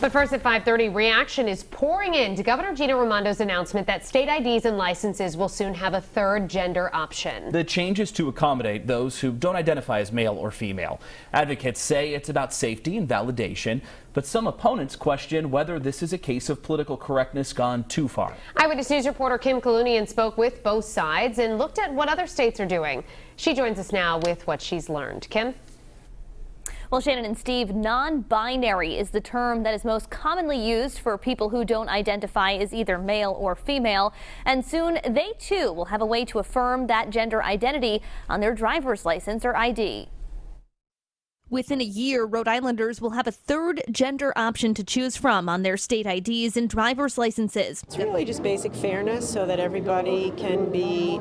But first at 5:30, reaction is pouring in to Governor Gina Raimondo's announcement that state IDs and licenses will soon have a third gender option. The change is to accommodate those who don't identify as male or female. Advocates say it's about safety and validation, but some opponents question whether this is a case of political correctness gone too far. Eyewitness News reporter Kim Kalunian spoke with both sides and looked at what other states are doing. She joins us now with what she's learned. Kim? Well, Shannon and Steve, non-binary is the term that is most commonly used for people who don't identify as either male or female. And soon they too will have a way to affirm that gender identity on their driver's license or ID. Within a year, Rhode Islanders will have a third gender option to choose from on their state IDs and driver's licenses. It's really just basic fairness so that everybody can be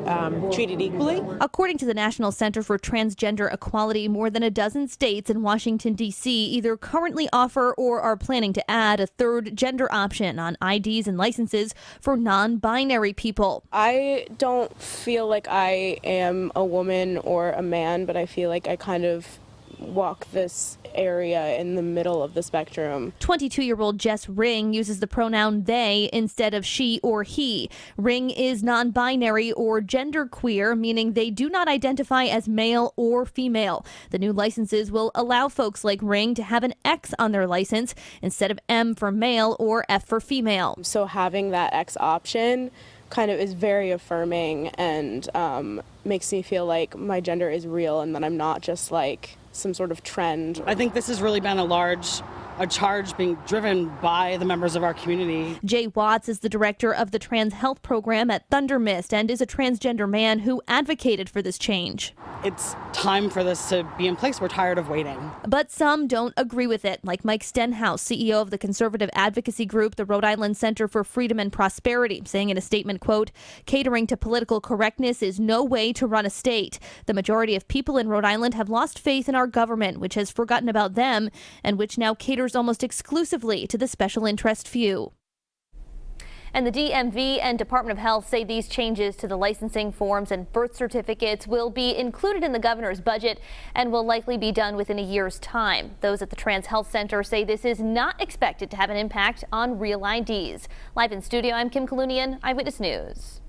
treated equally. According to the National Center for Transgender Equality, more than a dozen states and Washington, D.C. either currently offer or are planning to add a third gender option on IDs and licenses for non-binary people. I don't feel like I am a woman or a man, but I feel like I kind of walk this area in the middle of the spectrum. 22-year-old Jess Ring uses the pronoun they instead of she or he. Ring is non-binary or genderqueer, meaning they do not identify as male or female. The new licenses will allow folks like Ring to have an X on their license instead of M for male or F for female. So having that X option kind of is very affirming and makes me feel like my gender is real and that I'm not just like some sort of trend. I think this has really been a charge being driven by the members of our community. Jay Watts is the director of the Trans Health Program at Thunder Mist and is a transgender man who advocated for this change. It's time for this to be in place. We're tired of waiting. But some don't agree with it, like Mike Stenhouse, CEO of the conservative advocacy group, the Rhode Island Center for Freedom and Prosperity, saying in a statement, quote, "Catering to political correctness is no way to run a state. The majority of people in Rhode Island have lost faith in our government, which has forgotten about them and which now caters almost exclusively to the special interest few." And the DMV and Department of Health say these changes to the licensing forms and birth certificates will be included in the governor's budget and will likely be done within a year's time. Those at the Trans Health Center say this is not expected to have an impact on real IDs. Live in studio, I'm Kim Kalunian, Eyewitness News.